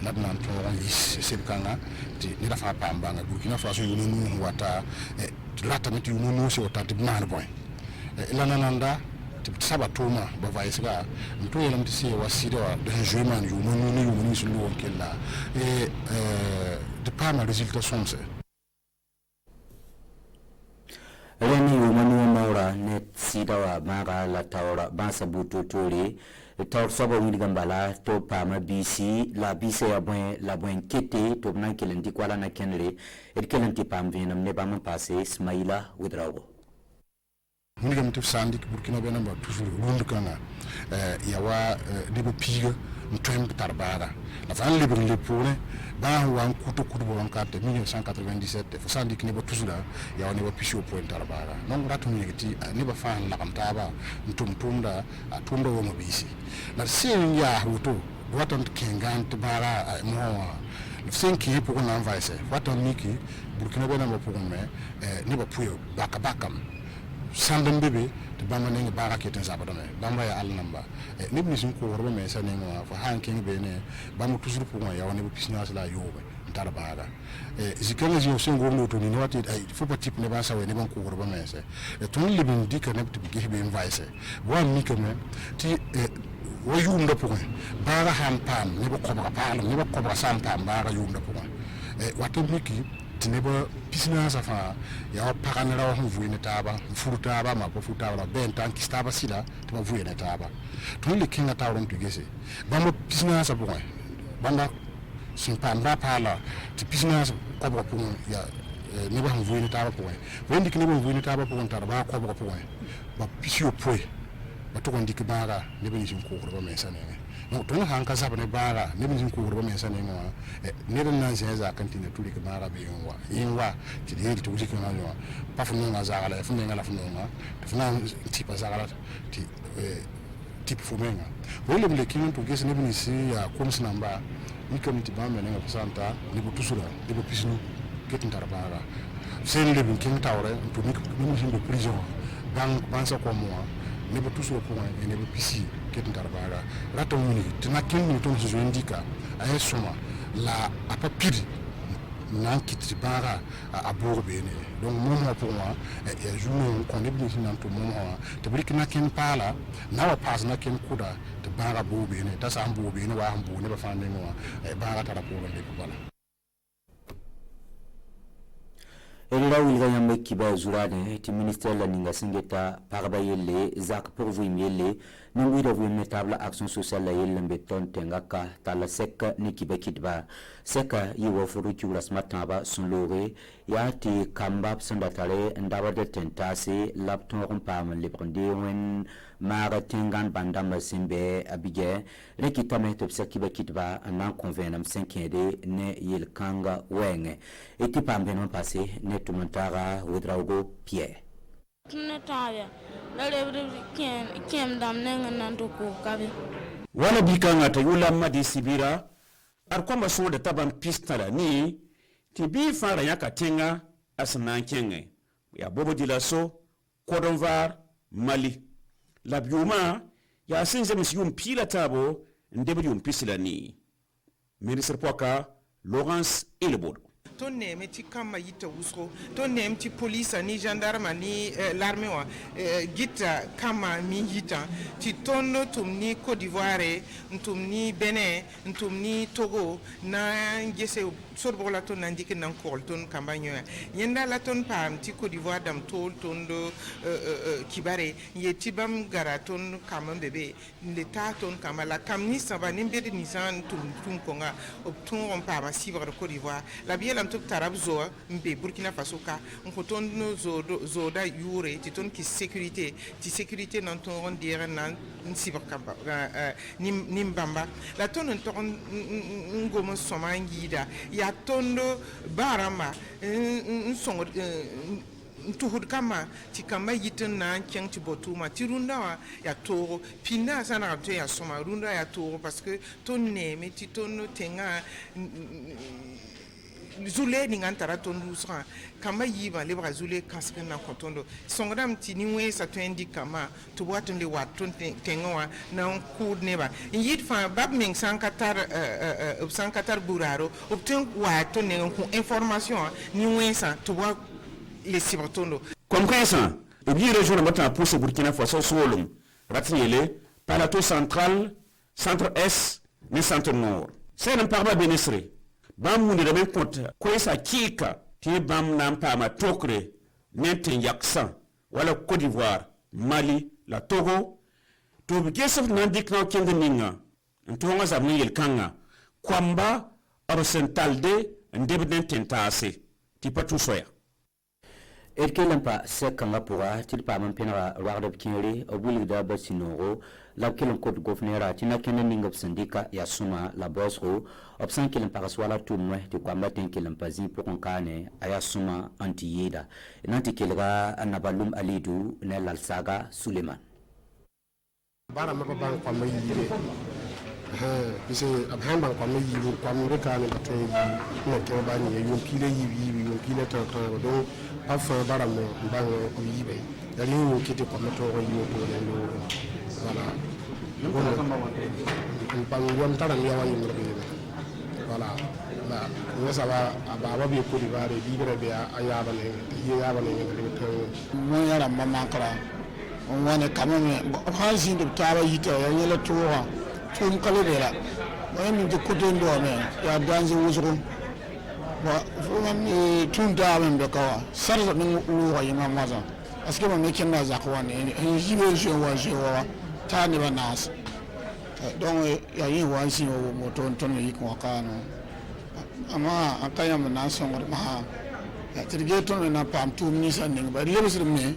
ladnan to lis sebkanga ti ni dafa pamba nga Burkina Faso yunu wata lata meti yunu so tati nan boy ilana nanda saba toma ba vaisga mto yelam tisi wasida wa de jouement yunu sulu kella de pas ma résultat somse Reni umanu maura net sidawa maga la taura bansa buto tori taur sabo wili gambala to pama bisi la bise ya buen la buen kete to nan kelenti kwala na kenre et kelenti pam vinam ne ba man passé Ismaila Widrago wili gam tif sandik Burkina be namba toujours lundu kana yawa debo piga mtoem tarbara la fan libre le pone ba wan kuto bo carte 1997 fo sandik ne ba toujours yawa ne ba pisho point tarbara non ratu ni giti ne ba fan la kamtaba mtumtunda atunda wo mabisi na sen ya wuto watan kengan tbara mo le sen ki pour on envahisse watan niki Burkina be namba pour me ne ba puyo bakabakam sandem bebe te bamba ne bara keten zabado me bamba ya al namba ne bi sin ko worba me sane mo fa hanking be ne bamba toujours pour moi ya woni pisna la yobe ntara bara zikana ji osen go no to ni wati ay fo pa type ne ba sawe ne ban ko worba me se ton le bin dika ne bi ge be invice wa mi ke me ti wo yumda pour bara han pam ne ba ko ba pam ne ba ko ba sam pam bara yumda pour wato miki tineba pisina safa ya pakanera wa mvuine taba mfurutaba ma pofutaba ben tanki staba sila tuma vuine taba tunle kinga tawron tugese bamba pisina sa bon banda simpa mba pala ti pisina ko bo pun ya ne ba mvuine taba po wendi kine bo mvuine taba po ntara ba ko bo po ba pisio po ba to kondi ke bara ne be ni ko ko ba mesa ne no to no hanka sa ne bara ne be ni ko ko ba mesa ne no ne den nan se za kantine tuli ke bara be yinwa ti de to ji kana no pa fu no za ala fu ne ngala fu no ma fu na ti pa za ala ti ti fu menga wole bile kin to gese ne be ni si ya kom sinamba ni kam ti ba me ne ngala santa ni bu tusura de bu pisnu get ntar bara sen le bin kin tawre to ni mo sin de prison ban sa ko mo ne ba toujours pour ne ba pisi ket ndarbara rato muni tina ken ni ton so indika ay soma la apapiri nan kiti bara a borbene donc mon pour moi et jour qu'on est bien dans tout mon te briki na ken pala na wa pas na ken kuda te bara borbene ta sa borbene wa ambu ne ba fande mo e bara ta rapport le bala Elira wilga yambe kiba zurade ti ministère la ninga singeta parba yelle zak pour vous yelle nungu da vous metable action sociale la yelle beton tengaka tala sek ni kiba kidba seka yiwo furu ki rasmata ba sun lore ya ti kambab sandatare ndaba de tentase lapton rompam le prendre wen mara tengan bandamba simbe abige rekitame to kiba kidba anan convenam 5 ne yel kanga wenge eti pambe non passé ne Tumantara Widrago Pierre. Wala bikanga tayula madi sibira arkwamba so da taban pistala ni tibi fara yaka tenga asana kenge ya bobo dilaso Kodonvar Mali la biuma ya sinze msiyum pila tabo ndebe yum pisila ni ministre poka Laurence Elebodo ton neme ti kama yita usko ton neme ti police ni gendarme ni l'armée wa gita kama mi yita ti ton tum ni Côte d'Ivoire tum ni Benin tum ni Togo na ngese sorbo la ton ndike nan ko ton campagne yenda la ton pam ti Côte d'Ivoire dam tol ton do kibare yeti bam gara ton kama bébé l'état ton kama la kamni saba ni mbede ni san tum konga obtun on pa ma sibre Côte d'Ivoire la bien lam tuk tarab zo mbe Burkina Faso ka nkoton no zo da yure ti ton ki sécurité nan ton on dire nan sibre kamba nimbamba la ton ton ngomo somangida ya tondo barama nsongo tuhud kama ti kama yitin na kyang ti botuma ti runda wa ya toro pina sana to ya soma runda ya toro parce que ton neme ti ton tenga zule ni ngantara ton lusra kama yiba le bra zule kaske na kotondo songram ti ni we sa twendi kama to waton le waton tenga wa na kud neba yit fa bab ming sankatar buraro obten waton ne ko information ni we sa to wa les cibertondo comme ça et bien région de pour Burkina Faso solum ratiyele plateau central centre est ni centre nord c'est un parba benesre bam mu de même compte ko sa kika ti bam nam pa ma tokre nenten yaksan wala Côte d'Ivoire Mali la Togo to bi gesef nan dik na kenga ninga ntonga za mun yel kanga kwamba arsentalde ndebe nenten taase ti patu soya Erkelampa sekanga pura tilpa mampena ragdab kinri obuli da basinoro la kelon code gouverneur tina kenen ningop syndicat ya suma la bosro opsan kelon paraswala tumwe de kwamba ten kelon pazi pour konkane aya suma antiyeda nanti kelga anabalum alidu ne lalsaga Suleiman bara maba bang kwamba yire bise abhan bang kwamba yire kwamba kane bato yi no ke bani yum pile yi yum pile ta do afa bara mo bang ko yibe dali yo kiti kwamba to ko yi to le no voilà bang yom tara mi yawa yum rebe voilà la ngasa ba aba bi ko di bare bi bere be ayaba ne yaba ne ngi to mo yara mama kara on wane kamame hansin de tawa yita ya yela tuwa tun kale de la ba min de ko den do me ya danzi wuzuru ba fuman tun da men be kawa sarza min lu wa yima maza aske ma me kenna za ko wane jibe je wa ta ne ba nas donc ya yi wa sin o mo ton yi ko kana ama akaya ma na so ma ya tirge ton na pam tu mi san ne ba le bisir me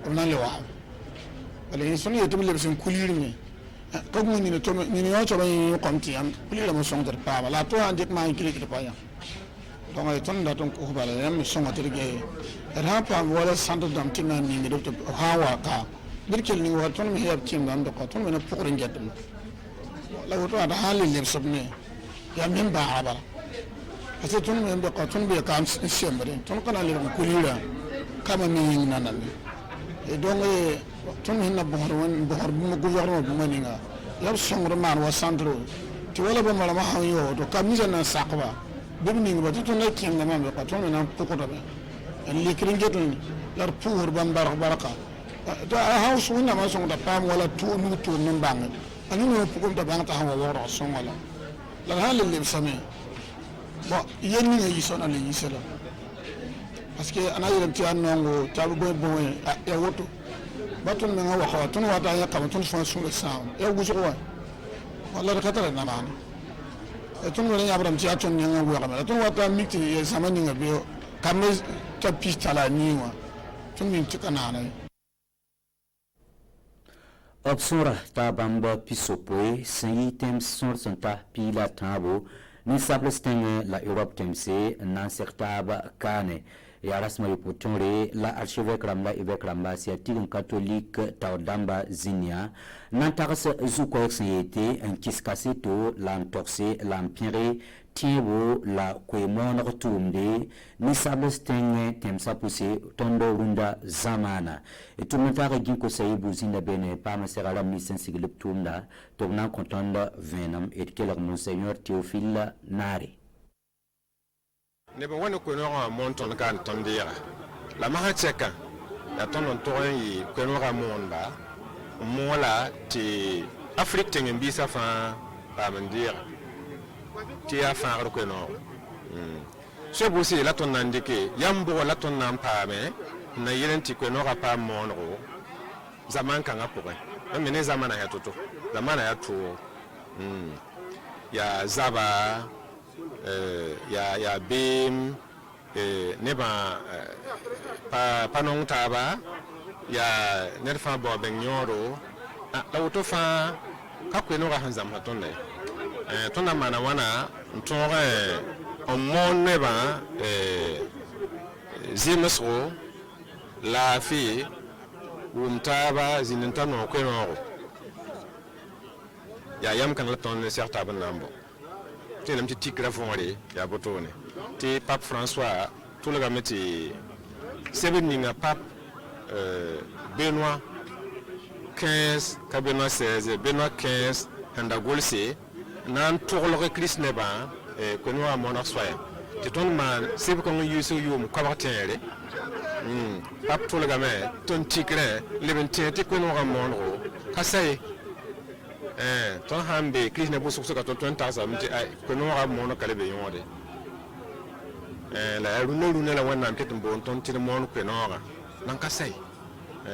on le wa ale sonu yetum le bisin kulirmi ko mo ni to ni yo to ni komti am kulira mo song der pa la to andik ma kili kili pa ya donc ay ton da ton ko bala yam song atirge ha pa wala santo dam tinna ni mi do ha wa ka birkel ni wa ton mi yab tim dam do ko ton me na pokre ngetum la woto ada halil le sobne ya min ba haba ase ton me do ko ton be kam sembre ton kana le kulira kama mi nanan e donc ton hinna bohor mo gouvernement bu maninga yab songro man wa centro ti wala ba mala ma hayo to kamisa na sakba bibni ba to na kinga ma ba to na poko do en likringetul lar pour bambar baraka to house wona ma song da pam wala to nu to min bang ani no poko da bang ta hawa woro song wala la halil lim sami bo yenni ngi sona le yisela parce que ana yelam ti anongo tabu boy boy ya woto batun men wa khawa tun wa ta ya kam tun fon sun sound ya gujo wa wala katara na man tun wala ya bram ti atun nyanga wa kama tun wa ta miti ya samani ngabe kam ta pista la niwa tun min ti kana Opsora ta bamba pisopoe sayi tem son santa pila tabo ni sable stenge la Europe temse nan sektaba kane ya rasma ipotonre la archevêque ramla évêque ramba siatique catholique taudamba zinia nantaras zuko xete en kiskaseto lantoxe lampire tiebo la kwemon retumde ni sabesteng temsa pousse tondo runda zamana et tout le temps ginko sayibu zinda bene pama serala misen sigilip tumda togna kontonda venam et keler monseigneur Théophile Nari ne ba wani ko no monton kan tondira la ma cheka ya tonon toren yi ko no monba mola ti Afrique tengen bisa fa pa mandira ti ya fa ko no so bosi la ton nandike yambo la ton nan pa me na yelenti ko no pa monro zaman kan apoe mene zamana ya toto zamana ya to ya zaba ya bim neba panong taba ya nerfa bo ben nyoro la woto fa ka kweno ga hanzam hatonne tona mana wana ntore on mon neba zimeso la fi taaba zinin ta no ko no ya yam kan la ton ne certa ban nambo te lam ti tikra fonre ya botone te pape François tout le gameti sebeninga pape Benoît 15 ka Benoît 16 Benoît 15 handa golse nan toglo Christ ne ba ko no amona soya te ton man sebe ko yusu yum ko batere pape tout le gamin ton tikra leben te ko no amonro kasay ton hambe Christ ne bo sukso ka ton tasa mti ko no amono kale be yode la runa la wana ketum bon ton tire mon ko no ga nan kasay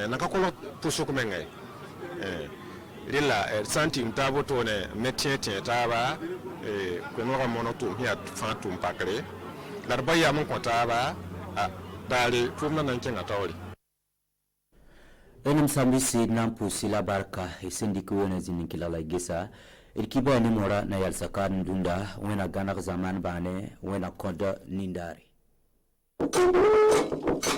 nan ka ko puso ko mengai rila santi mtabo to ne metien taba ko no ramono to hiya fantum pakre larba ya mon kontaba dale tumna nan kenga tawri enum sambisi nampu sila barka isindiki wona zininkila la gesa irkiba ni mora na yalsaka ndunda wena gana zaman bane wena koda nindari